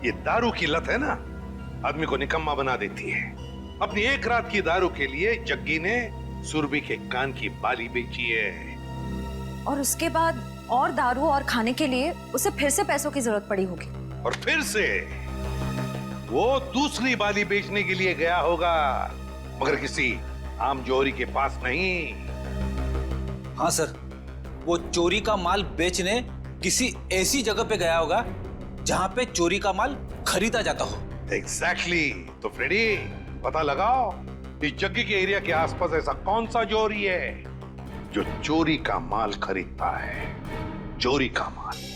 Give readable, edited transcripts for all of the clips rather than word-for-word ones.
ये दारू की लत है ना, आदमी को निकम्मा बना देती है। अपनी एक रात की दारू के लिए जग्गी ने सुरभि के कान की बाली बेची है, और उसके बाद और दारू और खाने के लिए उसे फिर से पैसों की जरूरत पड़ी होगी। और फिर से वो दूसरी बाली बेचने के लिए गया होगा, मगर किसी आम जोहरी के पास नहीं। हाँ सर, वो चोरी का माल बेचने किसी ऐसी जगह पे गया होगा जहां पे चोरी का माल खरीदा जाता हो। एग्जैक्टली। तो फ्रेडी, पता लगाओ इस जग्गी के एरिया के आसपास ऐसा कौन सा जोहरी है जो चोरी का माल खरीदता है। चोरी का माल।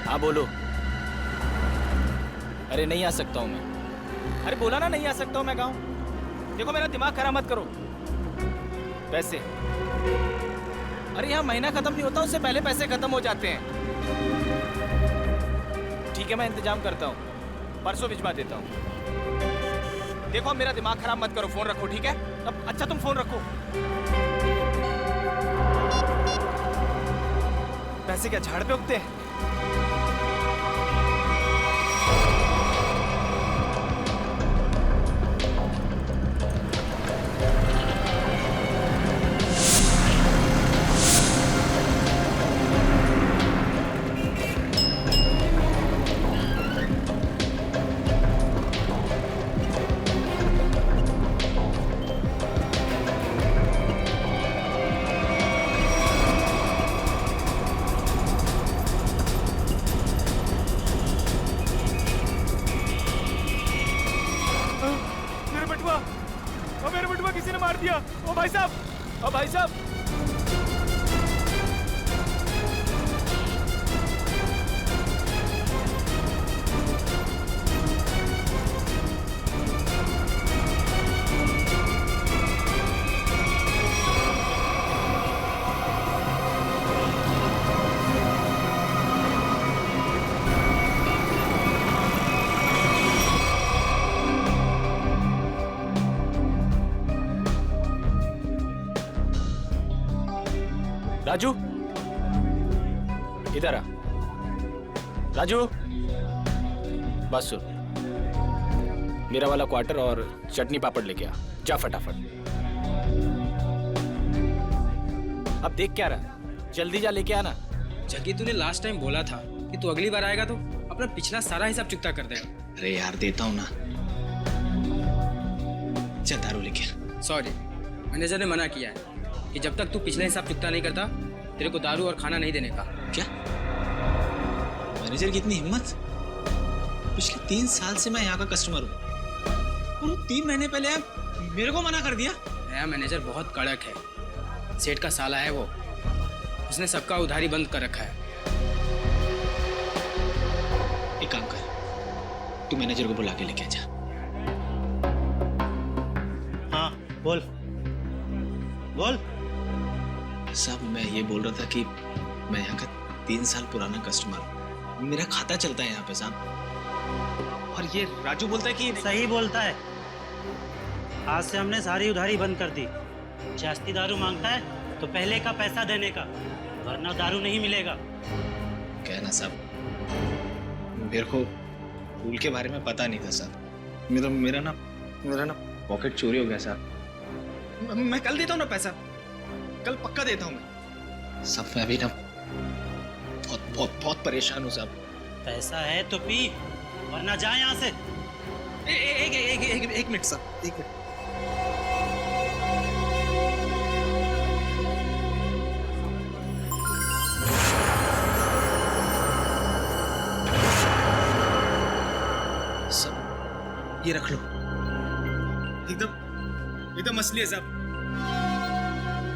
हाँ बोलो। अरे नहीं आ सकता हूँ मैं। अरे बोला ना नहीं आ सकता हूँ मैं गाँव। देखो मेरा दिमाग खराब मत करो। पैसे, अरे यहाँ महीना खत्म नहीं होता उससे पहले पैसे खत्म हो जाते हैं। ठीक है मैं इंतजाम करता हूँ, परसों भिजवा देता हूँ। देखो मेरा दिमाग खराब मत करो, फोन रखो ठीक है। अब अच्छा तुम फोन रखो। पैसे क्या झाड़ पे उगते हैं? मेरे बटुआ किसी ने मार दिया। ओ भाई साहब, ओ भाई साहब। राजू इधर आ। राजू बस सुन, मेरा वाला क्वार्टर और चटनी पापड़ लेके आ, जा फटाफट। अब देख क्या रहा, जल्दी जा लेके आना। जग्गी तूने लास्ट टाइम बोला था कि तू अगली बार आएगा तो अपना पिछला सारा हिसाब चुकता कर देगा। अरे यार देता हूँ ना, चल दारू लेके आ। सॉरी, मैनेजर ने मना किया है कि जब तक तू पिछला हिसाब चुकता नहीं करता तेरे को दारू और खाना नहीं देने का। क्या मैनेजर की इतनी हिम्मत? पिछले 3 साल से मैं यहाँ का कस्टमर हूँ और 3 महीने पहले मेरे को मना कर दिया। नया मैनेजर बहुत कड़क है, सेठ का साला है वो, उसने सबका उधारी बंद कर रखा है। एक काम कर, तू मैनेजर को बुला के लेके जा। हाँ बोल बोल। साहब मैं ये बोल रहा था कि मैं यहाँ का 3 साल पुराना कस्टमर हूँ, मेरा खाता चलता है यहाँ पे साहब। और ये राजू बोलता है कि सही बोलता है, आज से हमने सारी उधारी बंद कर दी। जास्ती दारू मांगता है तो पहले का पैसा देने का, वरना दारू नहीं मिलेगा। कहना साहब, मेरे को फूल के बारे में पता नहीं था साहब। मेरा ना पॉकेट चोरी हो गया साहब। मैं कल देता हूँ ना पैसा, कल पक्का देता हूँ मैं। सब मैं अभी ना बहुत परेशान हूँ साहब। पैसा है तो पी, वरना जा यहाँ से। एक मिनट साहब, एक मिनट। सब ये रख लो, एकदम असली है साहब।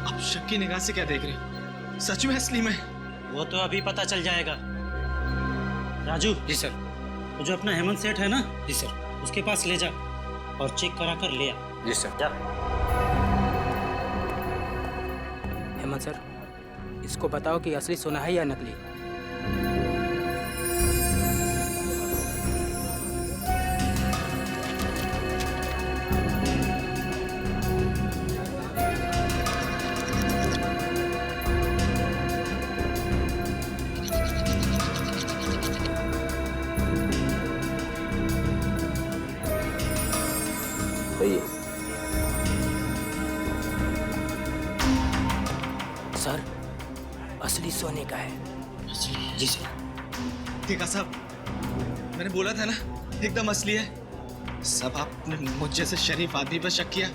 आप शक की निगाह से क्या देख रहे हो? सच में असली में वो तो अभी पता चल जाएगा। राजू, जी सर। वो जो अपना हेमंत सेठ है ना, जी सर। उसके पास ले जा और चेक करा कर ले आ। जी सर। जा। हेमंत सर, इसको बताओ कि असली सोना है या नकली। सही है। सर, असली सोने का है। जी सर। देखा साहब, मैंने बोला था ना एकदम असली है। सब आपने मुझ जैसे शरीफ आदमी पर शक किया,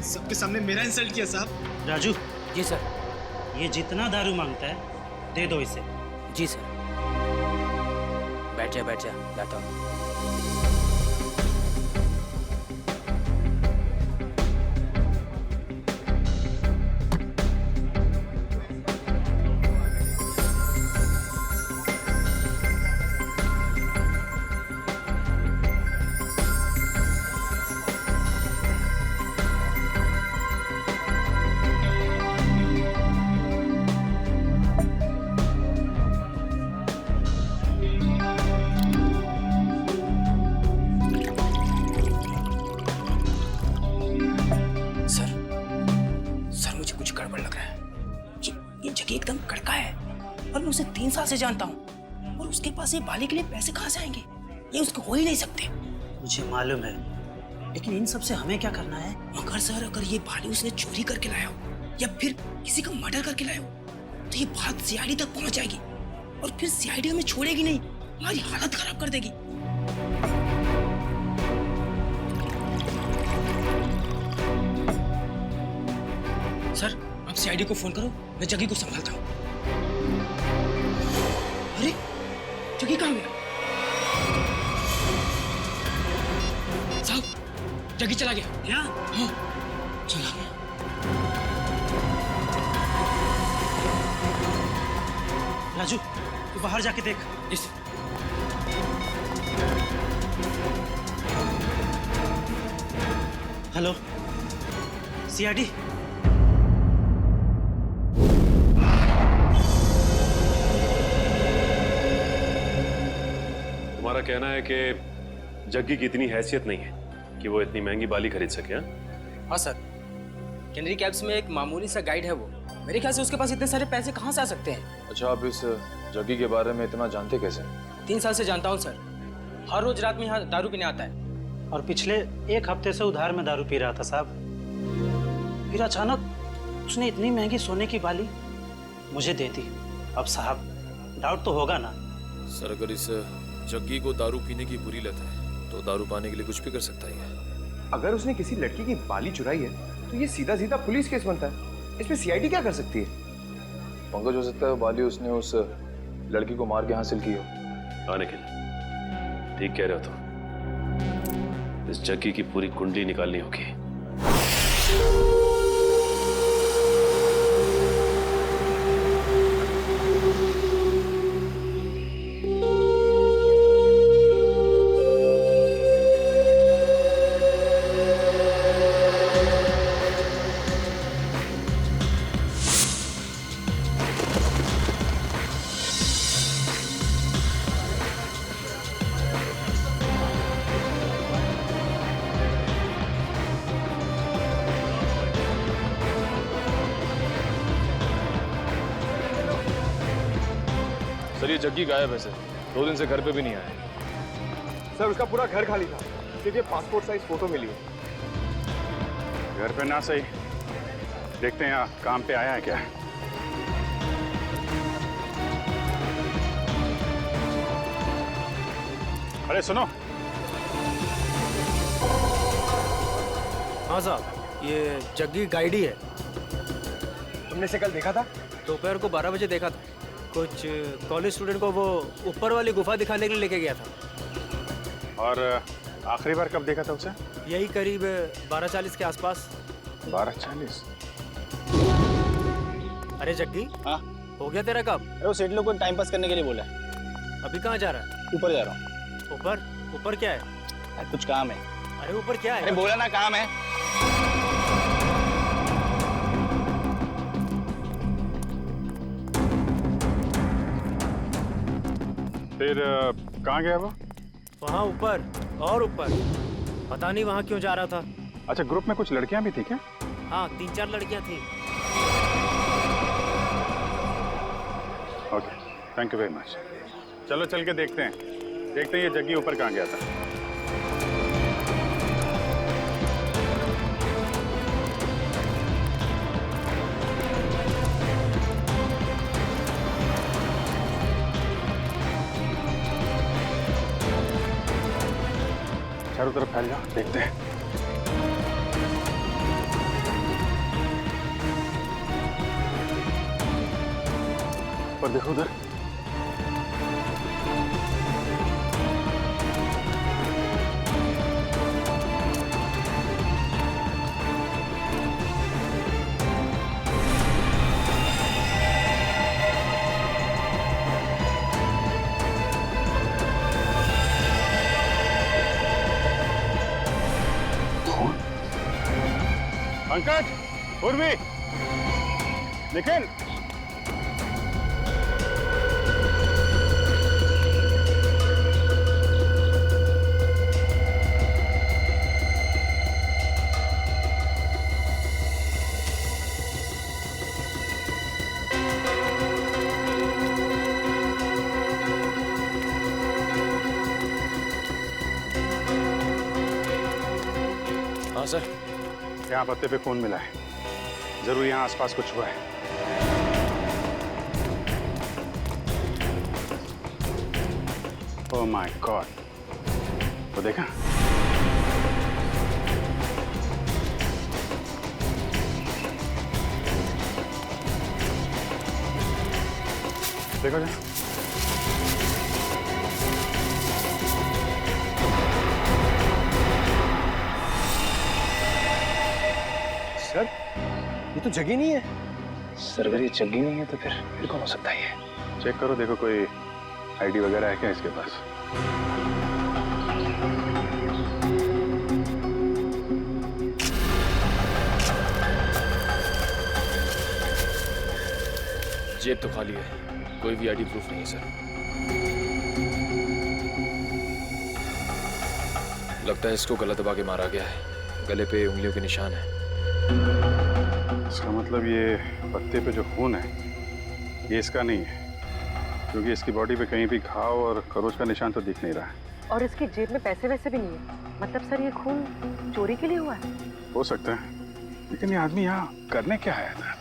सबके सामने मेरा इंसल्ट किया साहब। राजू, जी सर। ये जितना दारू मांगता है दे दो इसे। जी सर। बैठ जा लाता हूँ। सर, मुझे कुछ गड़बड़ लग रहा है। ये जगह एकदम कड़का है और मैं उसे 3 साल से जानता हूँ, और उसके पास ये बाली के लिए पैसे कहाँ से आएंगे? ये उसको हो ही नहीं सकते। मुझे मालूम है, लेकिन इन सब से हमें क्या करना है? मगर सर, अगर ये बाली उसने चोरी करके लाया हो या फिर किसी का मर्डर करके लाया हो, तो ये बात सीआईडी तक पहुंच जाएगी, और फिर सीआईडी हमें छोड़ेगी नहीं, हमारी हालत खराब कर देगी। सर, आप सीआईडी को फोन करो, मैं जगी को संभालता हूँ। अरे, जगी कहाँ गया? साहब, जगी चला गया। क्या? हाँ, चला गया। राजू, तू बाहर जाके देख। इस हेलो, सीआईडी। तुम्हारा कहना है कि जग्गी की इतनी हैसियत नहीं है कि वो इतनी महंगी बाली खरीद सके? हाँ सर, कैनरी कैब्स में एक मामूली सा गाइड है वो। मेरे ख्याल से उसके पास इतने सारे पैसे कहाँ से आ सकते हैं? अच्छा, आप इस जग्गी के बारे में इतना जानते कैसे? 3 साल से जानता हूँ सर। हर रोज रात में यहाँ दारू पीने आता है। और पिछले 1 हफ्ते से उधार में दारू पी रहा था साहब। फिर अचानक उसने इतनी महंगी सोने की बाली मुझे दे दी। अब साहब, डाउट तो होगा ना? सर, अगर इस जग्गी को दारू पीने की बुरी लत है तो दारू पाने के लिए कुछ भी कर सकता है। अगर उसने किसी लड़की की बाली चुराई है तो ये सीधा सीधा पुलिस केस बनता है। इसमें सीआईडी क्या कर सकती है? पंकज, हो सकता है बाली उसने उस लड़की को मार के हासिल की हो। हाँ निखिल, ठीक कह रहे हो तुम। इस जग्गी की पूरी कुंडली निकालनी होगी। सर, ये जग्गी गायब है सर। 2 दिन से घर पे भी नहीं आया। सर, उसका पूरा घर खाली था, सिर्फ ये पासपोर्ट साइज फोटो मिली है। घर पे ना सही, देखते हैं यहाँ काम पे आया है क्या। अरे सुनो। हाँ साहब, ये जग्गी गाइड ही है। तुमने इसे कल देखा था? दोपहर को 12 बजे देखा था। कुछ कॉलेज स्टूडेंट को वो ऊपर वाली गुफा दिखाने के लिए लेके गया था। और आखिरी बार कब देखा था उसे? यही करीब 12:40 के आसपास। 12:40। अरे जग्गी, हाँ? हो गया तेरा काम? अरे वो सेठ लोग को टाइम पास करने के लिए बोला है। अभी कहाँ जा रहा है? ऊपर जा रहा हूँ। ऊपर? ऊपर क्या है? अरे कुछ काम है। अरे ऊपर क्या है? अरे बोला ना काम है। फिर कहाँ गया वो? वहाँ ऊपर और ऊपर, पता नहीं वहाँ क्यों जा रहा था। अच्छा, ग्रुप में कुछ लड़कियां भी थी क्या? हाँ, 3-4 लड़कियाँ थी। Okay, thank you very much. चलो चल के देखते हैं ये जग्गी ऊपर कहाँ गया था। चारों तरफ फैल जाओ, देखते हैं। पर देखो उधर। पंकज, उर्वी, निखिल, हाँ सर। यहाँ पत्ते पे खून मिला है, जरूर यहाँ आसपास कुछ हुआ है। ओह माय गॉड, वो देखा? देखो जा। सर, ये तो जगह नहीं है। सर अगर ये जग्गी नहीं है तो फिर कौन हो सकता है ये? चेक करो, देखो कोई आईडी वगैरह है क्या इसके पास? जेब तो खाली है, कोई भी आईडी प्रूफ नहीं है सर। लगता है इसको गला दबा के मारा गया है, गले पे उंगलियों के निशान है। इसका मतलब ये पत्ते पे जो खून है ये इसका नहीं है, क्योंकि इसकी बॉडी पे कहीं भी घाव और खरोच का निशान तो दिख नहीं रहा है। और इसकी जेब में पैसे वैसे भी नहीं है। मतलब सर ये खून चोरी के लिए हुआ है? हो सकता है, लेकिन ये आदमी यहाँ करने क्या आया था?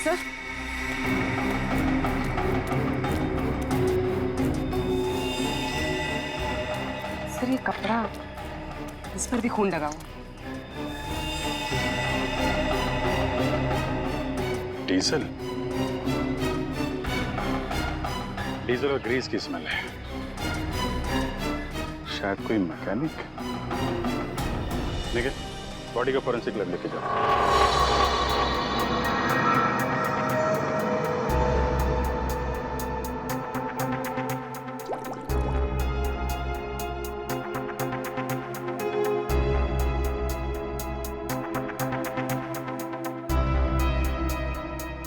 सर, सर ये कपड़ा, इस पर भी खून लगा हुआ। डीजल, डीजल और ग्रीस की स्मेल है। शायद कोई मैकेनिक। निकल, बॉडी का फोरेंसिक लैब लेके जाओ।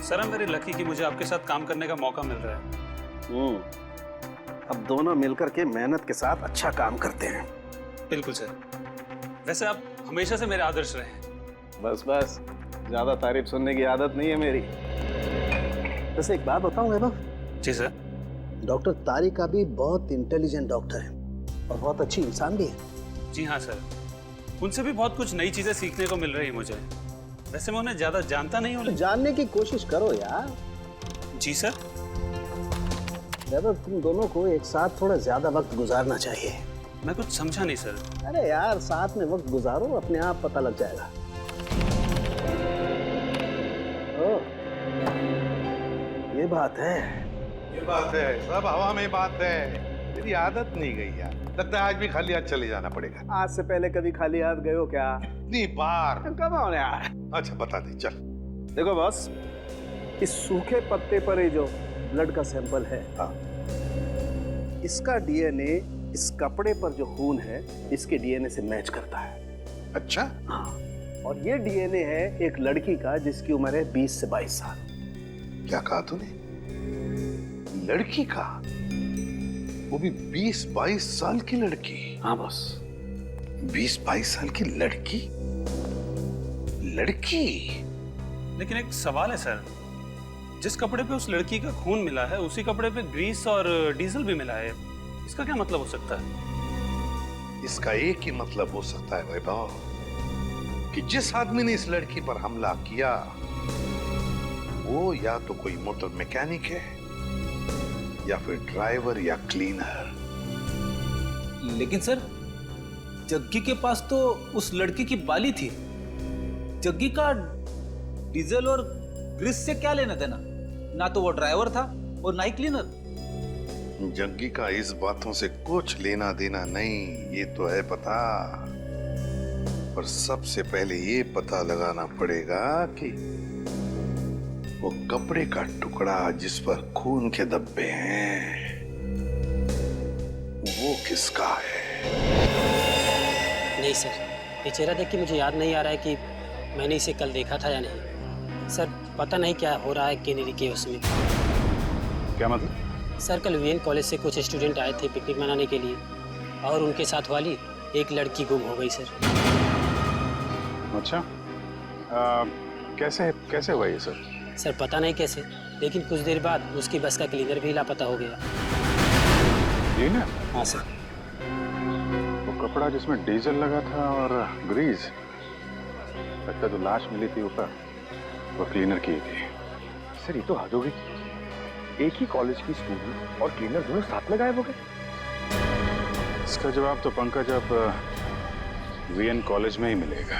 सर I'm very lucky कि मुझे आपके साथ काम करने का मौका मिल रहा है। अब दोनों मिलकर के मेहनत के साथ अच्छा काम करते हैं। बिल्कुल सर। वैसे आप हमेशा से मेरे आदर्श रहे हैं। बस बस, ज्यादा तारीफ सुनने की आदत नहीं है मेरी। वैसे एक बात बताऊं वैभव? जी सर। डॉक्टर तारिका भी बहुत इंटेलिजेंट डॉक्टर है और बहुत अच्छी इंसान भी है। जी हाँ सर, उनसे भी बहुत कुछ नई चीजें सीखने को मिल रही मुझे। वैसे मैं उन्हें ज्यादा जानता नहीं हूँ। तो जानने की कोशिश करो यार। जी सर। वैभव, तुम दोनों को एक साथ थोड़ा ज्यादा वक्त गुजारना चाहिए। मैं कुछ समझा नहीं सर। अरे यार, साथ में वक्त गुजारो, अपने आप पता लग जाएगा। ओ, ये बात है। ये बात है, सब हवा में बात है। तेरी आदत नहीं गई यार, लगता है आज भी खाली हाथ चले जाना पड़ेगा। आज से पहले कभी खाली हाथ गए हो क्या? इतनी बार। कब आओ यार। अच्छा बता दे, चल देखो बॉस, इस सूखे पत्ते पर ये जो ब्लड का सैंपल है, इसका डीएनए इस कपड़े पर जो खून है इसके डीएनए से मैच करता है। अच्छा? हाँ, और ये डीएनए है एक लड़की का जिसकी उम्र है 20 से 22 साल। क्या कहा तूने? लड़की का? वो भी 20-22 साल की लड़की? हाँ बॉस। 20-22 साल की लड़की? लड़की? लेकिन एक सवाल है सर, जिस कपड़े पे उस लड़की का खून मिला है उसी कपड़े पे ग्रीस और डीजल भी मिला है, इसका क्या मतलब हो सकता है? इसका एक ही मतलब हो सकता है वैभव, कि जिस आदमी ने इस लड़की पर हमला किया वो या तो कोई मोटर मैकेनिक है या फिर ड्राइवर या क्लीनर। लेकिन सर, जग्गी के पास तो उस लड़की की बाली थी। जग्गी का डीजल और ग्रीस से क्या लेना देना? ना तो वो ड्राइवर था और ना ही क्लीनर। जग्गी का इस बातों से कुछ लेना देना नहीं, ये तो है पता। पर सबसे पहले ये पता लगाना पड़ेगा कि वो कपड़े का टुकड़ा जिस पर खून के धब्बे हैं वो किसका है। नहीं सर, ये चेहरा देख के मुझे याद नहीं आ रहा है कि मैंने इसे कल देखा था या नहीं। सर पता नहीं क्या हो रहा है केनेरी के उसमें। क्या मतलब? सर कल वीएन कॉलेज से कुछ स्टूडेंट आए थे पिकनिक मनाने के लिए और उनके साथ वाली एक लड़की गुम हो गई सर। अच्छा, कैसे हुआ ये सर? सर पता नहीं कैसे, लेकिन कुछ देर बाद उसकी बस का क्लीनर भी लापता हो गया। क्लीनर? हाँ सर। वो कपड़ा जिसमें डीजल लगा था और ग्रीस, लगता जो लाश मिली थी ऊपर वो क्लीनर की थी। सर ये तो हद हो गई, एक ही कॉलेज की स्टूडेंट और क्लीनर दोनों साथ में गायब हो गए। इसका जवाब तो पंकज अब वीएन कॉलेज में ही मिलेगा।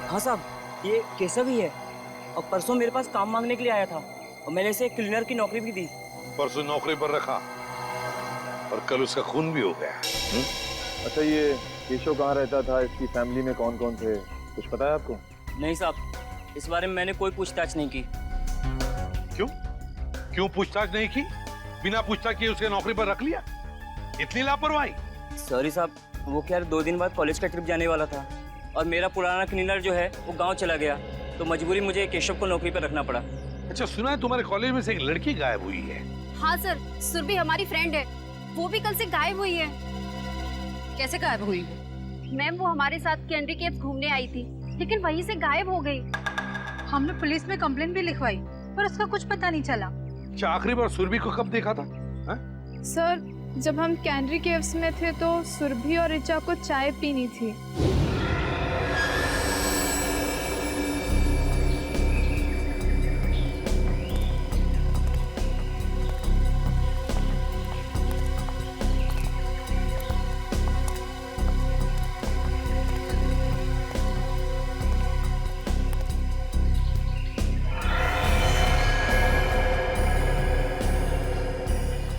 हाँ साहब, ये केशव ही है और परसों मेरे पास काम मांगने के लिए आया था और मैंने इसे क्लीनर की नौकरी भी दी। परसों नौकरी पर रखा और कल उसका खून भी हो गया। अच्छा, ये केशव कहाँ रहता था, इसकी फैमिली में कौन कौन थे, कुछ पता है आपको? नहीं साहब, इस बारे में मैंने कोई पूछताछ नहीं की। क्यों पूछताछ नहीं की? बिना पूछताछ किए उसके नौकरी पर रख लिया? इतनी लापरवाही? सॉरी साहब, वो क्या 2 दिन बाद कॉलेज का ट्रिप जाने वाला था और मेरा पुराना क्लीनर जो है वो गांव चला गया, तो मजबूरी मुझे केशव को नौकरी पर रखना पड़ा। अच्छा, सुना है तुम्हारे कॉलेज में से एक लड़की गायब हुई है? हाँ सर, सुरभि हमारी फ्रेंड है, वो भी कल से गायब हुई है। कैसे गायब हुई? मैम वो हमारे साथ कैंडी केव्स घूमने आई थी, लेकिन वहीं से गायब हो गई। हमने पुलिस में कंप्लेंट भी लिखवाई पर उसका कुछ पता नहीं चला। अच्छा, आखिरी बार सुरभि को कब देखा था? सर जब हम कैंडी केव्स में थे तो सुरभि और ऋचा को चाय पीनी थी।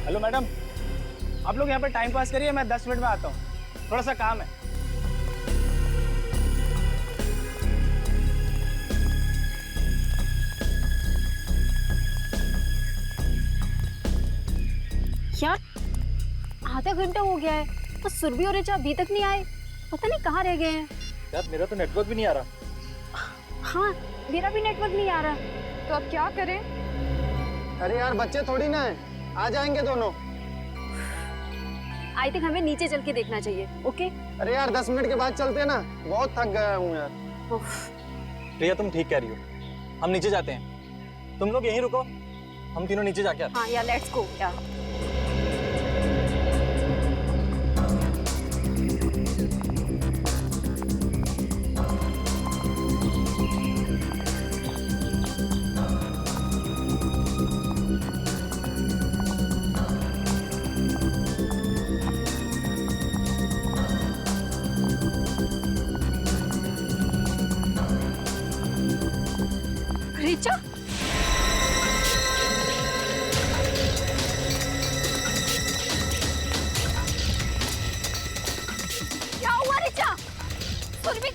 हेलो मैडम, आप लोग यहाँ पे टाइम पास करिए, मैं 10 मिनट में आता हूँ, थोड़ा सा काम है। यार आधा घंटा हो गया है और सुरभि और ऋचा अभी तक नहीं आए, पता नहीं कहाँ रह गए हैं। यार मेरा तो नेटवर्क भी नहीं आ रहा। हाँ मेरा भी नेटवर्क नहीं आ रहा, तो अब क्या करें? अरे यार बच्चे थोड़ी ना है, आ जाएंगे दोनों। आई थिंक हमें नीचे चल के देखना चाहिए। ओके? अरे यार 10 मिनट के बाद चलते हैं ना, बहुत थक गया हूँ यार। प्रिया तुम ठीक कह रही हो, हम नीचे जाते हैं, तुम लोग यहीं रुको, हम तीनों नीचे जाके आते हैं। हाँ यार लेट्स गो यार। ऋचा, क्या हुआ ऋचा? सुरभि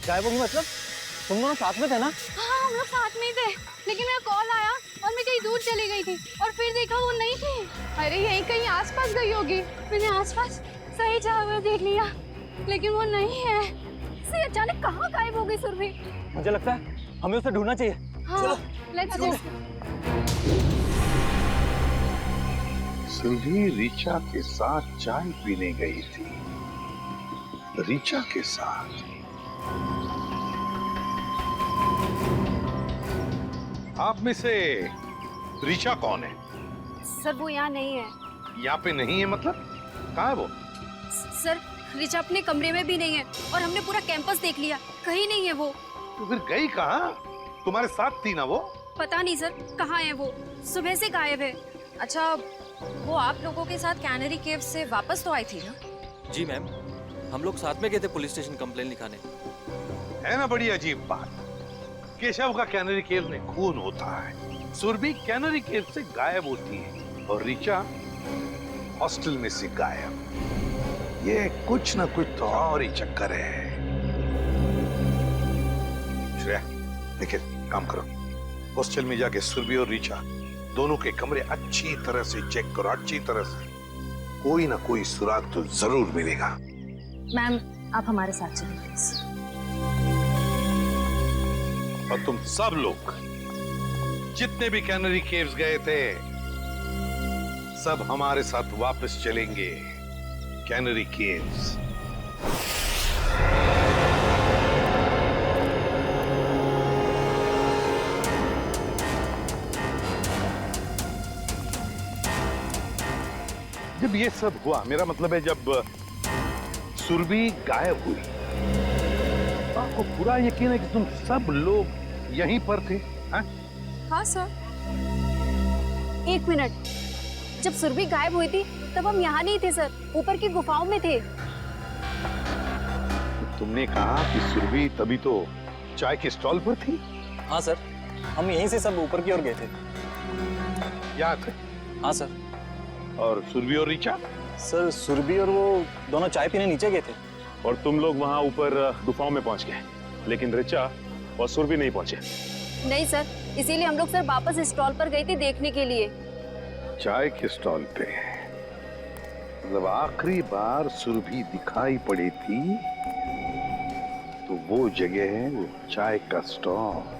गायब होगी मतलब? तुम दोनों साथ में थे ना? हाँ हम लोग साथ में ही थे, लेकिन मेरा कॉल आया और मैं कहीं दूर चली गई थी और फिर देखा वो नहीं थी। अरे यहीं कहीं आसपास गई होगी। मैंने आसपास सही जगह देख लिया, लेकिन वो नहीं है। से अचानक कहाँ गायब हो गई सुरभि? मुझे लगता है हमें उसे ढूंढना चाहिए। हाँ, लेट्स गो। सुरभि ऋचा के साथ चाय पीने गई थी। ऋचा के साथ। आप में से ऋचा कौन है? सर वो यहाँ नहीं है। यहाँ पे नहीं है मतलब? कहाँ है वो? सर ऋचा अपने कमरे में भी नहीं है और हमने पूरा कैंपस देख लिया, कहीं नहीं है वो। तो फिर गई कहाँ? तुम्हारे साथ थी ना वो? पता नहीं सर कहाँ है वो, सुबह से गायब है। अच्छा वो आप लोगों के साथ कैनरी केव से वापस तो आई थी ना? जी मैम, हम लोग साथ में गए थे पुलिस स्टेशन कंप्लेन लिखाने। है ना बड़ी अजीब बात। केशव का कैनरी केव में खून होता है, सुरभि कैनरी केव से गायब होती है और ऋचा हॉस्टल में से गायब। ये कुछ ना कुछ तो और ही चक्कर है। श्रेया, निखिल, काम करो। हॉस्टल में जाके सुरभि और ऋचा दोनों के कमरे अच्छी तरह से चेक करो, अच्छी तरह से। कोई ना कोई सुराग तो जरूर मिलेगा। मैम आप हमारे साथ चलिए। और तुम सब लोग जितने भी कैनरी केव्स गए थे, सब हमारे साथ वापस चलेंगे कैनरी केव्स। जब ये सब हुआ, मेरा मतलब है जब सुरभि गायब हुई, तो आपको पूरा यकीन है कि तुम सब लोग यहीं पर थे? हाँ सर। एक मिनट, जब सुरभि गायब हुई थी तब हम यहाँ नहीं थे सर, ऊपर की गुफाओं में थे। तुमने कहा कि सुरभि तभी तो चाय के स्टॉल पर थी? हाँ सर, हम यहीं से सब ऊपर की ओर गए थे। याद है? हाँ सर। और सुरभि और ऋचा? सर सुरभि और वो दोनों चाय पीने नीचे गए थे। और तुम लोग वहां ऊपर गुफाओं में पहुंच गए, लेकिन ऋचा और सुरभि नहीं पहुंचे। नहीं सर, इसीलिए हम लोग सर वापस स्टॉल पर गए थे देखने के लिए। चाय के स्टॉल पे? मतलब आखिरी बार सुरभि दिखाई पड़ी थी तो वो जगह है वो चाय का स्टॉल।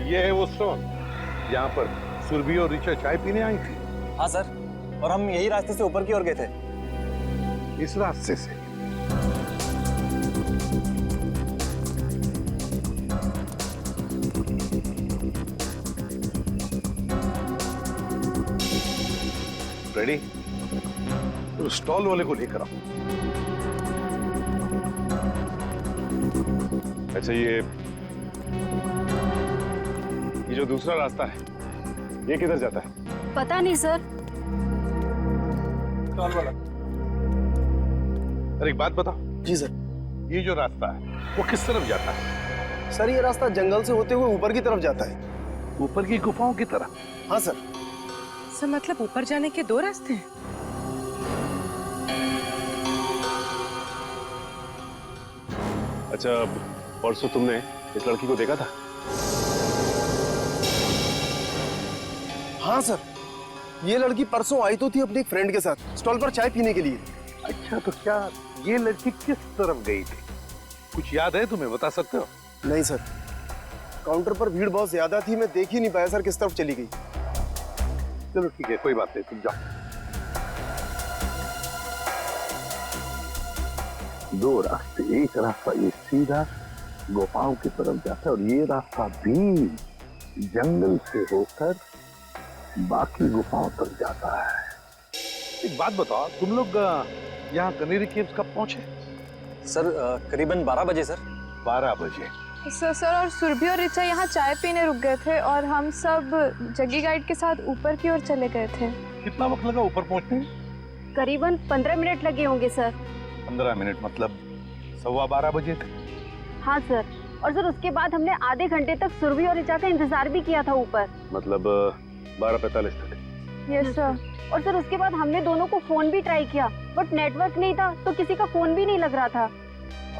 ये है वो स्टॉल जहाँ पर सुरभि और ऋचा चाय पीने आई थी? हाँ सर, और हम यही रास्ते से ऊपर की ओर गए थे। इस रास्ते से? रेडी? तो स्टॉल वाले को लेकर आओ। अच्छा ये जो दूसरा रास्ता है ये किधर जाता है? पता नहीं सर। स्टॉल वाला, अरे एक बात बताओ। जी सर। ये जो रास्ता है वो किस तरफ जाता है? सर ये रास्ता जंगल से होते हुए ऊपर की तरफ जाता है। ऊपर की गुफाओं की तरफ? हाँ सर। सर मतलब ऊपर जाने के दो रास्ते हैं? अच्छा, परसों तुमने इस लड़की को देखा था? हाँ सर, ये लड़की परसों आई तो थी अपने एक फ्रेंड के साथ स्टॉल पर चाय पीने के लिए। अच्छा, तो क्या ये लड़की किस तरफ गई थी? कुछ याद है तुम्हें, बता सकते हो? नहीं सर, काउंटर पर भीड़ बहुत ज्यादा थी, मैं देख ही नहीं पाया सर किस तरफ चली गई। चलो ठीक है, कोई बात नहीं, तुम जाओ। दो रास्ते, एक रास्ता ये सीधा गुफाओं की तरफ जाता है और ये रास्ता भी जंगल से होकर बाकी गुफाओं तक जाता है। एक बात बताओ, तुम लोग यहाँ कनेरी केव्स कब पहुंचे? सर करीबन 12 बजे सर। 12 बजे। सर और सुरभि और ऋचा यहाँ चाय पीने रुक गए थे और हम सब जग्गी गाइड के साथ ऊपर की ओर चले गए थे। कितना वक्त लगा ऊपर पहुंचने में? करीबन 15 मिनट लगे होंगे सर। 15 मिनट मतलब 12:15 बजे थे। हाँ सर, और सर उसके बाद हमने आधे घंटे तक सुरभि और ऋचा का इंतजार भी किया था ऊपर। मतलब 12:45 तक। Yes sir. और सर उसके बाद हमने दोनों को फोन भी ट्राई किया, बट नेटवर्क नहीं था तो किसी का फोन भी नहीं लग रहा था।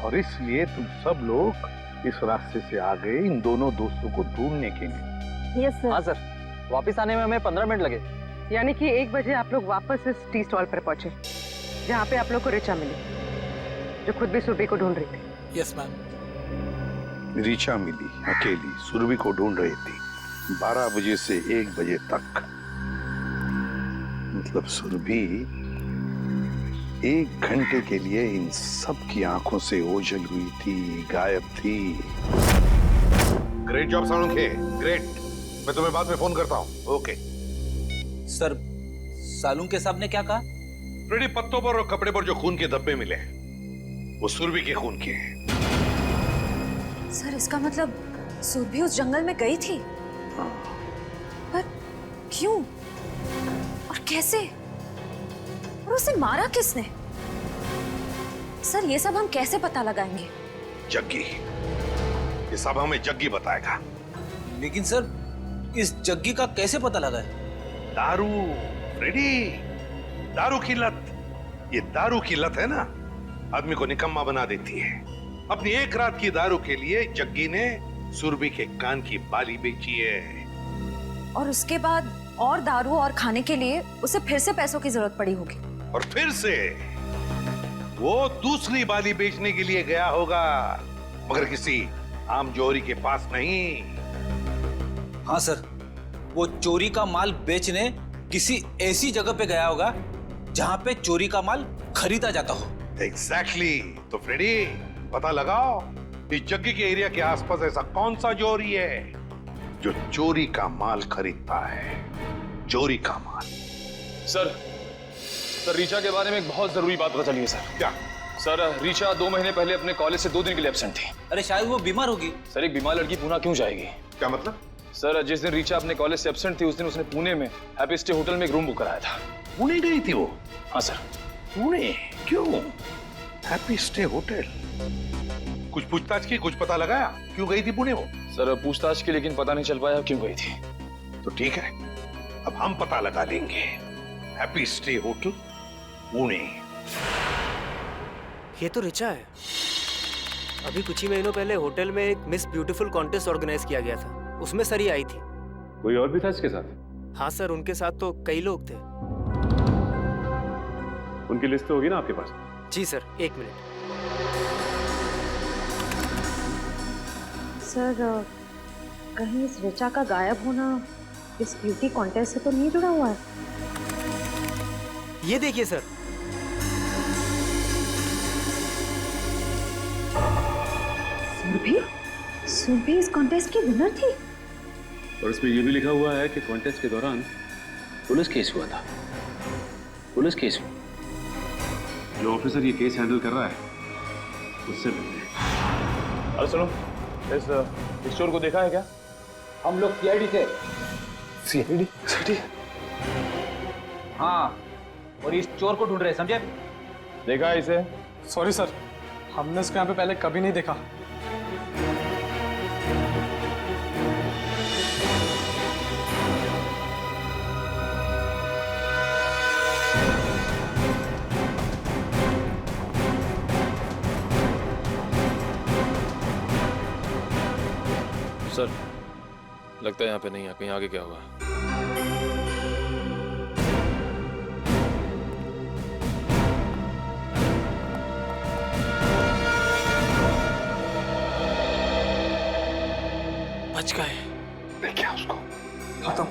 और इसलिए तुम सब लोग इस रास्ते से आ गए इन दोनों दोस्तों को ढूंढने के लिए। Yes sir. हाँ सर, वापस आने में हमें 15 मिनट लगे। यानी कि 1 बजे आप लोग वापस इस टी स्टॉल पर पहुंचे जहाँ पे आप लोग को ऋचा मिली, जो खुद भी सुरभि को ढूंढ रही थी। Yes ma'am. ऋचा मिली अकेली, सुरभि को ढूंढ रही थी 12 बजे से 1 बजे तक। मतलब सुरभि 1 घंटे के लिए इन सब की आंखों से ओझल हुई थी, गायब थी। Great job Salunkhe, great. मैं तुम्हें बाद में फोन करता हूँ। ओके सर, सालुंखे साहब ने क्या कहा? फ्रेडी, पत्तों पर और कपड़े पर जो खून के धब्बे मिले वो सुरभि के खून के हैं। सर इसका मतलब सुरभि उस जंगल में गई थी? पर क्यों और कैसे, और उसे मारा किसने? सर ये सब हम कैसे पता लगाएंगे? जग्गी, ये सब हमें जग्गी बताएगा। लेकिन सर इस जग्गी का कैसे पता लगा है? दारू फ्रेडी, दारू की लत। ये दारू की लत है ना, आदमी को निकम्मा बना देती है। अपनी एक रात की दारू के लिए जग्गी ने सुरभि के कान की बाली बेची है। और उसके बाद और दारू और खाने के लिए उसे फिर से पैसों की जरूरत पड़ी होगी। और फिर से वो दूसरी बाली बेचने के लिए गया होगा, मगर किसी आम जौहरी के पास नहीं। हाँ सर, वो चोरी का माल बेचने किसी ऐसी जगह पे गया होगा जहां पे चोरी का माल खरीदा जाता हो। एग्जैक्टली। तो फ्रेडी, पता लगाओ इस जग्गी के एरिया के आसपास ऐसा कौन सा जौहरी है जो चोरी का माल खरीदता है। चोरी का माल। सर ऋचा के बारे में एक बहुत जरूरी बात पता चली है सर। क्या? सर ऋचा 2 महीने पहले अपने कॉलेज से 2 दिन के लिए एब्सेंट थी। अरे शायद वो बीमार होगी। सर एक बीमार लड़की पुणे क्यों जाएगी? क्या मतलब? सर जिस दिन ऋचा अपने कॉलेज से एब्सेंट थी उस दिन उसने पुणे में हैप्पी स्टे होटल में एक रूम बुक कराया था। पुणे गई थी वो? हाँ सर। पुणे क्यों? Happy stay hotel. कुछ पूछताछ की, कुछ पता लगाया क्यों गई थी पुणे वो? सर पूछताछ की, लेकिन पता नहीं चल पाया क्यों गई थी। तो ठीक है, अब हम पता लगा लेंगे। Happy stay hotel Pune. ये तो ऋचा है। अभी कुछ ही महीनों पहले होटल में एक मिस ब्यूटीफुल कॉन्टेस्ट ऑर्गेनाइज किया गया था, उसमें सरी आई थी। कोई और भी था इसके साथ? हाँ सर, उनके साथ तो कई लोग थे। उनकी लिस्ट तो होगी ना आपके पास? जी सर, 1 मिनट। सर कहीं इस ऋचा का गायब होना इस ब्यूटी कॉन्टेस्ट से तो नहीं जुड़ा हुआ है? ये देखिए सर। सुरभि इस कॉन्टेस्ट की विनर थी। और इसमें यह भी लिखा हुआ है कि कॉन्टेस्ट के दौरान पुलिस केस हुआ था। पुलिस केस हुआ। जो ऑफिसर ये केस हैंडल कर रहा है उससे मिलते। अरे सुनो, इस चोर को देखा है क्या? हम लोग सीआईडी से। सीआईडी? हाँ, और इस चोर को ढूंढ रहे हैं, समझे? देखा है इसे? सॉरी सर, हमने इसको यहाँ पे पहले कभी नहीं देखा। सर लगता है यहाँ पे नहीं है, कहीं आगे क्या हुआ? बच गए। देखिए उसको। खत्म।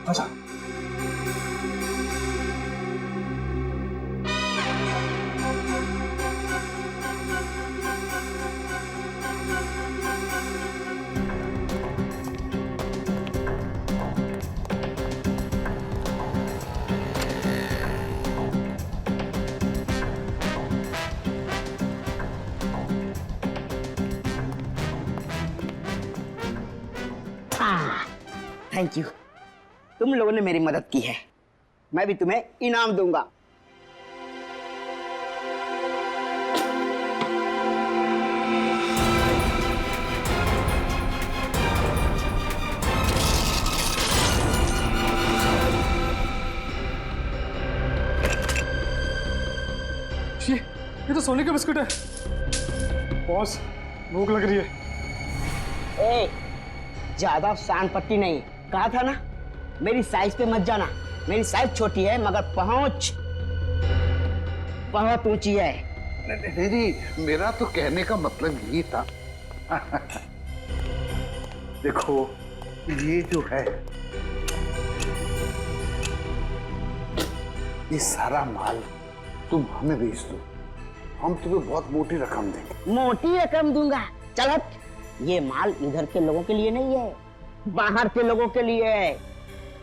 अच्छा। थैंक यू, तुम लोगों ने मेरी मदद की है, मैं भी तुम्हें इनाम दूंगा। ये तो सोने का बिस्कुट है। बॉस, भूख लग रही है। ए, ज्यादा शान पट्टी नहीं, कहा था ना मेरी साइज पे मत जाना। मेरी साइज छोटी है मगर पहुंच बहुत ऊंची है। नहीं, मेरा तो कहने का मतलब यही था। देखो, ये जो है, ये सारा माल तुम हमें बेच दो, हम तुम्हें बहुत मोटी रकम देंगे। मोटी रकम दूंगा? चल हट, ये माल इधर के लोगों के लिए नहीं है, बाहर के लोगों के लिए है,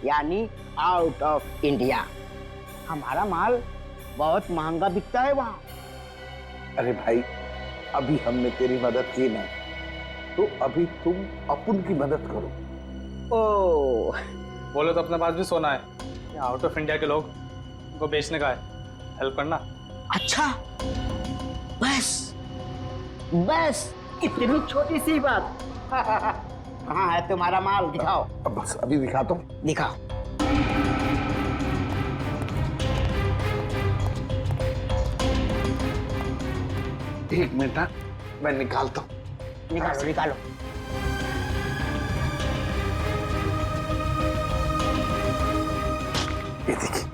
यानी आउट ऑफ इंडिया। हमारा माल बहुत महंगा बिकता है वहाँ। अरे भाई, अभी हमने तेरी मदद की ना, तो अभी तुम अपन की मदद करो। ओ, बोले तो अपने पास भी सोना है, आउट ऑफ इंडिया के लोग उनको बेचने का है, हेल्प करना। अच्छा, बस बस इतनी छोटी सी बात। कहाँ है तुम्हारा माल, दिखाओ। बस अभी दिखाता हूँ। दिखाओ। एक मिनट, मैं निकालता हूँ। निकालो निकालो। ये देखिए,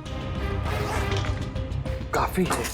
काफी है।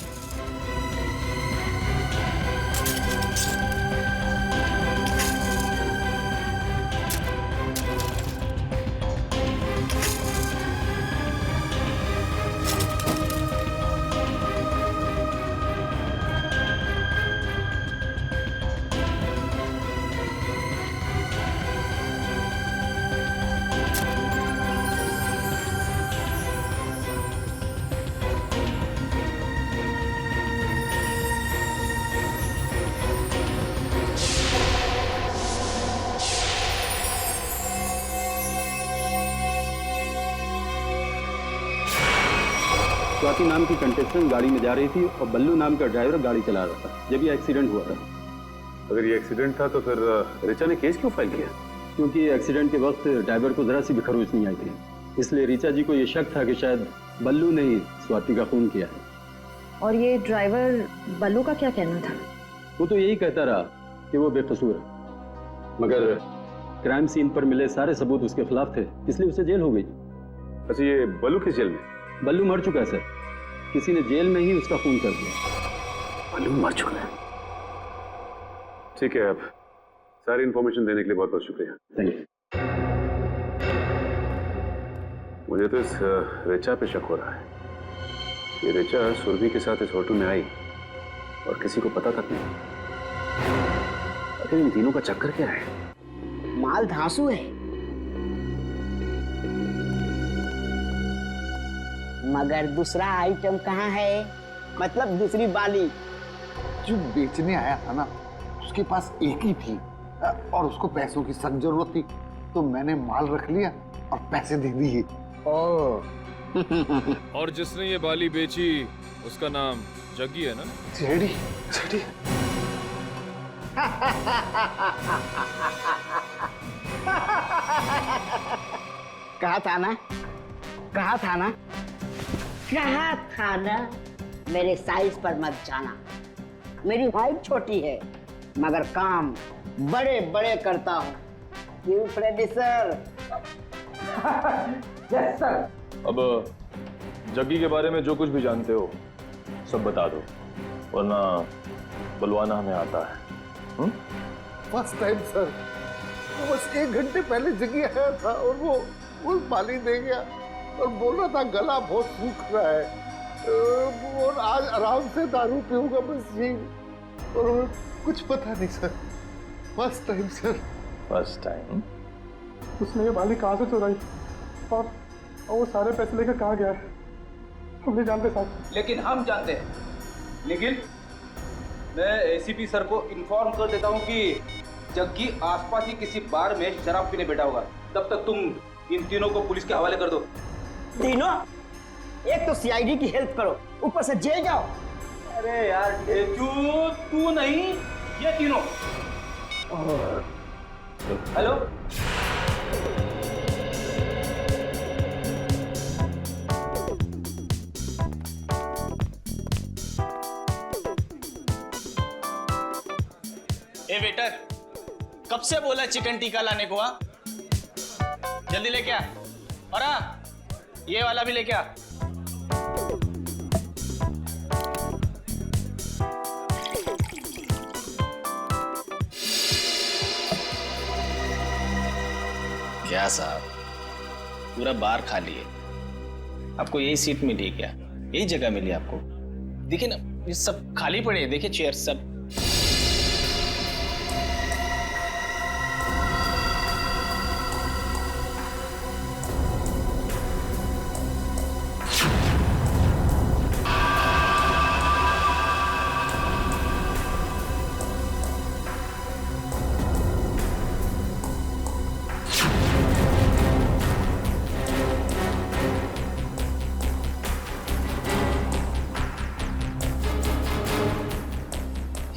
स्वाति नाम की कंटेस्टेंट गाड़ी में जा रही थी और बल्लू नाम का ड्राइवर गाड़ी चला रहा था जब ये एक्सीडेंट हुआ था। अगर ये एक्सीडेंट था तो फिर रिचा ने केस क्यों फाइल किया? क्योंकि एक्सीडेंट के वक्त ड्राइवर को जरा सी भी खरोच नहीं आई थी, इसलिए रिचा जी को ये शक था कि शायद बल्लू ने ही स्वाति का खून किया है। और ये ड्राइवर बल्लू का क्या कहना था? वो तो यही कहता रहा कि वो बेकसूर है, मगर क्राइम सीन पर मिले सारे सबूत उसके खिलाफ थे, इसलिए उसे जेल हो गई। अच्छा, ये बल्लू किस जेल में? बल्लू मर चुका है सर, किसी ने जेल में ही उसका खून कर दिया। बल्लू मर चुका है? ठीक है, अब सारी इंफॉर्मेशन देने के लिए बहुत बहुत शुक्रिया। Thank you. मुझे तो इस रिचा पे शक हो रहा है। ये रिचा सुरभि के साथ इस होटल में आई और किसी को पता तक नहीं। आखिर इन तीनों का चक्कर क्या है? माल धांसू है, मगर दूसरा आइटम कहाँ है? मतलब दूसरी बाली। जो बेचने आया था ना, उसके पास एक ही थी और उसको पैसों की सख्त जरूरत थी, तो मैंने माल रख लिया और पैसे दे दिए। और जिसने ये बाली बेची उसका नाम जग्गी है ना? JD, JD. कहा था ना, कहा था ना, कहा था ना, मेरे साइज पर मत जाना। मेरी हाइट छोटी है मगर काम बड़े बड़े करता हूँ। क्यों प्रोड्यूसर? Yes sir. अब जग्गी के बारे में जो कुछ भी जानते हो सब बता दो, वरना बुलवाना हमें आता है। फर्स्ट टाइम सर, बस 1 घंटे पहले जग्गी आया था और वो बाली दे गया और बोल रहा था गला बहुत सूख रहा है और आज आराम से दारू पीऊंगा बस यही, और कुछ पता नहीं sir. First time sir. First time? उसने ये बाली कहाँ से चुराई और वो सारे पैसे लेकर कहाँ गया है हम नहीं जानते साहब। लेकिन हम जानते हैं। लेकिन मैं एसीपी सर को इन्फॉर्म कर देता हूँ कि जग्गी आसपास ही किसी बार में शराब पीने बैठा होगा। तब तक तुम इन तीनों को पुलिस के हवाले कर दो। तीनों? एक तो सीआईडी की हेल्प करो, ऊपर से जेल जाओ। अरे यार ढेचू, तू नहीं, ये तीनों। हेलो, ए वेटर, कब से बोला चिकन टिक्का लाने को? हाँ, जल्दी लेके आ। और हाँ, ये वाला भी लेके आ। क्या साहब, पूरा बार खाली है। आपको यही सीट मिली है क्या? यही जगह मिली आपको? देखिए ना, ये सब खाली पड़े हैं। देखिए चेयर सब।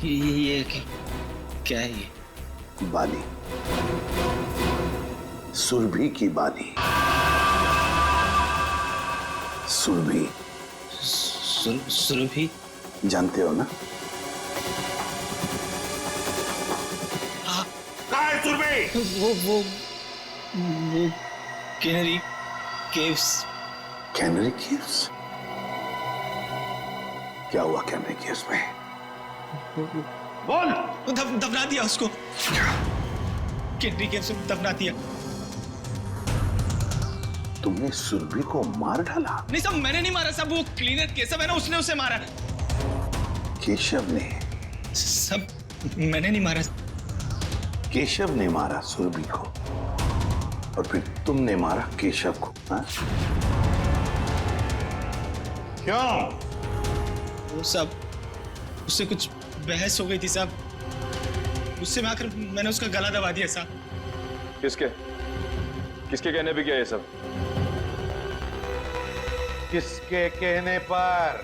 ये क्या है ये? बाली, सुरभि की बाली। सुरभि। सुरभि जानते हो ना? कहाँ है सुरभि? वो कैनरी केव्स। Canary caves? क्या हुआ कैनरी केव्स में? बोल। दफना दिया उसको। कैनरी केव्स में दफना दिया। तुमने सुरभि को मार डाला? नहीं साहब, मैंने नहीं मारा साहब, वो क्लीनर केशव है ना, उसने उसे मारा। केशव ने? सब मैंने नहीं मारा। केशव ने मारा सुरभि को और फिर तुमने मारा केशव को? हाँ? क्यों? वो सब उससे कुछ बहस हो गई थी साहब, उससे मैं आकर मैंने उसका गला दबा दिया साहब। किसके किसके कहने पे किया ये सब? किसके कहने पर?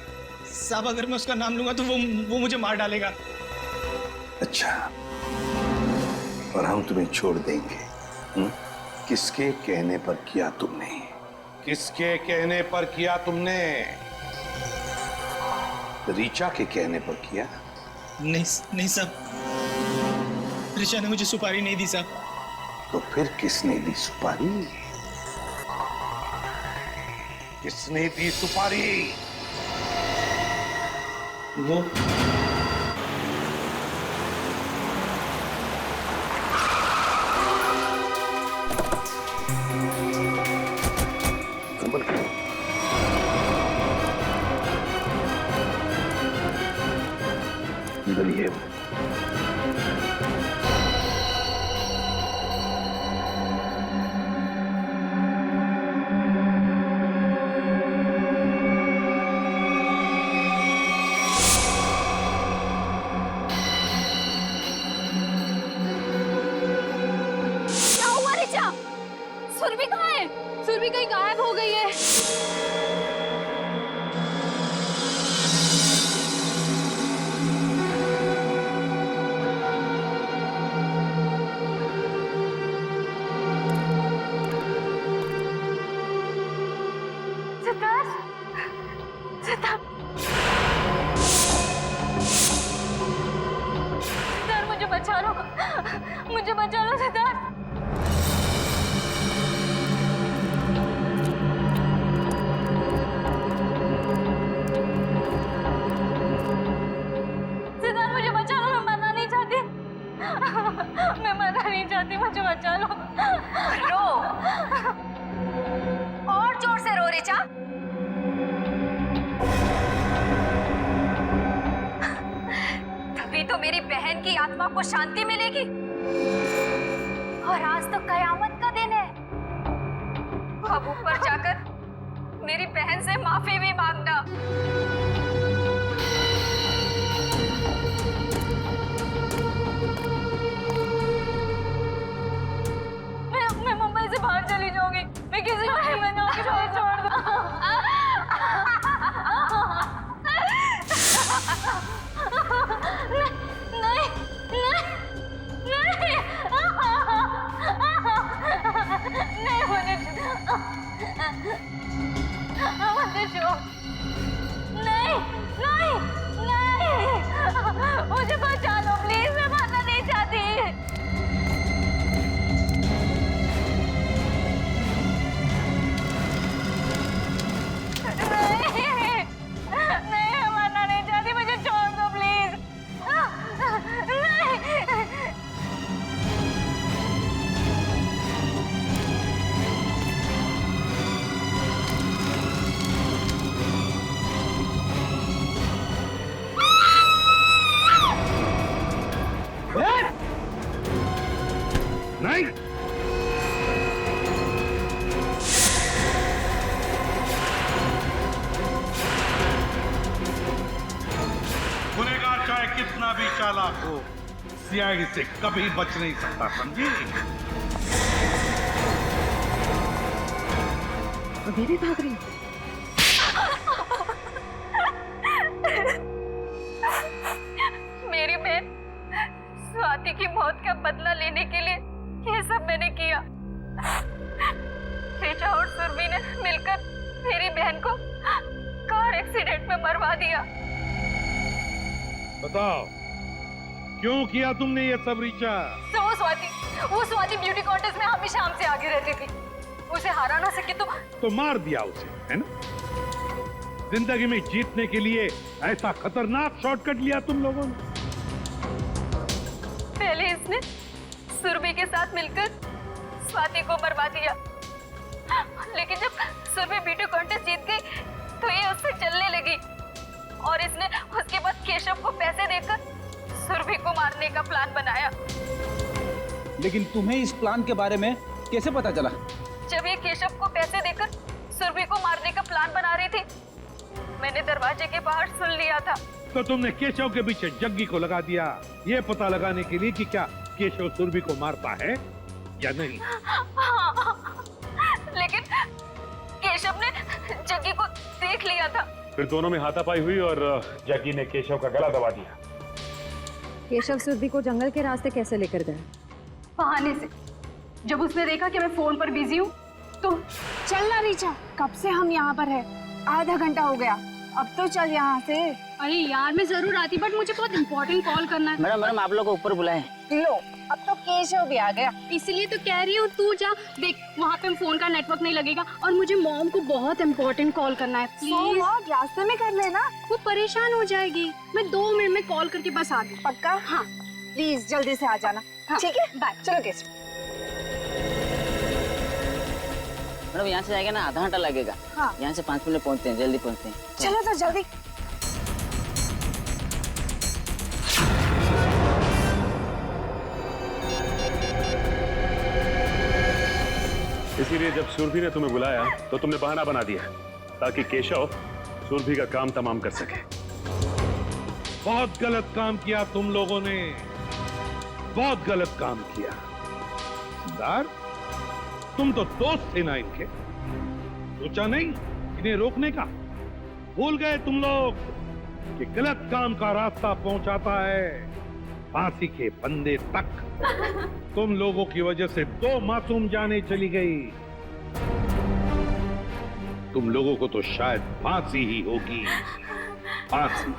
साहब अगर मैं उसका नाम लूंगा तो वो मुझे मार डालेगा। अच्छा, और हम तुम्हें छोड़ देंगे? किसके कहने पर किया तुमने? किसके कहने पर किया तुमने? रीचा के कहने पर किया? नहीं साहब, ऋचा ने मुझे सुपारी नहीं दी साहब। तो फिर किसने दी सुपारी? किसने दी सुपारी? वो अंदर ही है। क्या हुआ ऋचा? सुरभि कहाँ है? सुरभि कहीं गायब हो गई है। सिद्धार्थ, मुझे बचा लो, मुझे बचा लो सिद्धार्थ। सिद्धार्थ मुझे बचा लो, मैं मरना नहीं चाहती, मैं मरना नहीं चाहती, मुझे बचा लो। रो, और जोर से रो ऋचा। तभी तो मेरी बहन की आत्मा को शांति मिलेगी। और आज तो कयामत का दिन है। अब ऊपर जाकर मेरी बहन से माफी भी मांगना। मैं मुंबई से बाहर चली जाऊंगी। मैं किसी को नहीं बनाऊंगी, मुझे छोड़ दो। नहीं, नहीं, नहीं, नहीं, मुझे छोड़, नहीं, नहीं, नहीं, मुझे बचा लो प्लीज, मैं मरना नहीं चाहती। नहीं, मैं मरना नहीं चाहती, मुझे छोड़ दो प्लीज। नहीं। नहीं, गुनहगार चाहे कितना भी चालाक हो, सीआईडी से कभी बच नहीं सकता, समझी? अभी भी भाग रही मेरी बहन स्वाति की मौत का बदला लेने के लिए ये सब मैंने किया। ऋचा और सुरभि ने मिलकर मेरी बहन को कार एक्सीडेंट में मरवा दिया। बताओ, क्यों किया तुमने ये सब ऋचा? तो वो स्वाति ब्यूटी कॉन्टेस्ट में हमेशा हमसे आगे रहती थी। उसे हरा ना सके तो मार दिया उसे, है ना? जिंदगी में जीतने के लिए ऐसा खतरनाक शॉर्टकट लिया तुम लोगों ने। पहले इसने सुरभि के साथ मिलकर स्वाति को मरवा दिया, लेकिन जब सुरभि ब्यूटी कॉन्टेस्ट जीत गई तो ये उससे चलने लगी और इसने उसके बाद केशव को पैसे देकर सुरभि को मारने का प्लान बनाया। लेकिन तुम्हें इस प्लान के बारे में कैसे पता चला? जब ये केशव को पैसे देकर सुरभि को मारने का प्लान बना रही थी, मैंने दरवाजे के बाहर सुन लिया था। तो तुमने केशव के पीछे जग्गी को लगा दिया, ये पता लगाने के लिए कि क्या केशव सुरभि को मारता है या नहीं? लेकिन केशव ने जग्गी को देख लिया था। फिर दोनों में हाथापाई हुई और जग्गी ने केशव का गला दबा दिया। केशव सुरभि को जंगल के रास्ते कैसे लेकर गए? बहाने से। जब उसने देखा कि मैं फोन पर बिजी हूँ तो चलना रीचा, कब से हम यहाँ पर है, आधा घंटा हो गया, अब तो चल यहाँ से। अरे यार मैं जरूर आती, बट मुझे बहुत इम्पोर्टेंट कॉल करना है। मैडम आप लोग को ऊपर बुलाएं। लो, अब तो केशव भी आ गया, इसलिए तो कह रही हूँ तू जा। देख वहाँ पे फोन का नेटवर्क नहीं लगेगा और मुझे मॉम को बहुत इम्पोर्टेंट कॉल करना है। प्लीज रास्ते में कर लेना, वो परेशान हो जाएगी। मैं 2 मिनट में कॉल करके बस आ गई। पक्का? हाँ प्लीज जल्दी से आ जाना। ठीक है, बाय। चलो केशव। मैडम यहाँ से जाएगा ना, आधा घंटा लगेगा। हाँ। यहाँ से 5 मिनट पहुँचते हैं, जल्दी पहुँचते हैं। चलो तो जल्दी। इसीलिए जब सुरभि ने तुम्हें बुलाया तो तुमने बहाना बना दिया ताकि केशव सुरभि का काम तमाम कर सके। बहुत गलत काम किया तुम लोगों ने, बहुत गलत काम किया। सरदार, तुम तो दोस्त थे ना इनके, सोचा नहीं इन्हें रोकने का? भूल गए तुम लोग कि गलत काम का रास्ता पहुंचाता है फांसी के फंदे तक। तुम लोगों की वजह से 2 मासूम जानें चली गई। तुम लोगों को तो शायद फांसी ही होगी, फांसी।